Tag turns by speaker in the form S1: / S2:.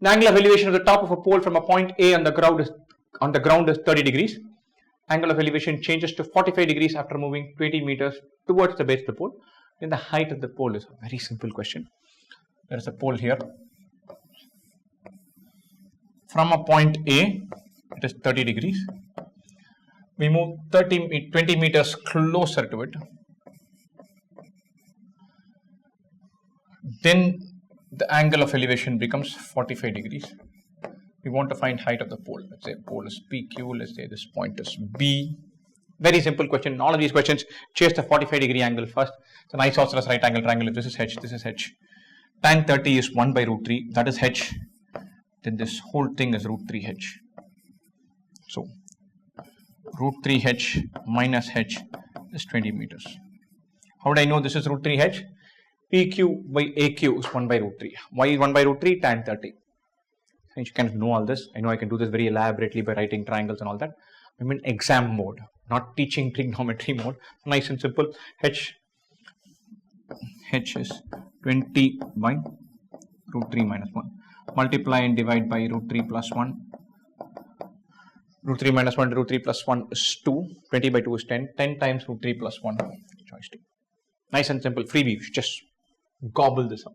S1: The angle of elevation of the top of a pole from a point A on the ground is 30 degrees. Angle of elevation changes to 45 degrees after moving 20 meters towards the base of the pole. Then the height of the pole is a very simple question. There is a pole here. From a point A, it is 30 degrees. We move 20 meters closer to it. Then the angle of elevation becomes 45 degrees. We want to find height of the pole. Let's say pole is PQ. Let's say this point is B. Very simple question. In all of these questions, chase the 45-degree angle first. It's an isosceles right angle triangle. If this is H, this is H. Tan 30 is 1 by root 3. That is H. Then this whole thing is root 3H. So root 3H minus H is 20 meters. How would I know this is root 3H? PQ by AQ is 1 by root 3. Why is 1 by root 3? Tan 30. You can know all this. I know I can do this very elaborately by writing triangles and all that. I'm in exam mode, not teaching trigonometry mode. Nice and simple. H is 20 by root 3 minus 1. Multiply and divide by root 3 plus 1. Root 3 minus 1 to root 3 plus 1 is 2. 20 by 2 is 10. 10 times root 3 plus 1. Choice 2. Nice and simple. Freebie. Just gobble this up.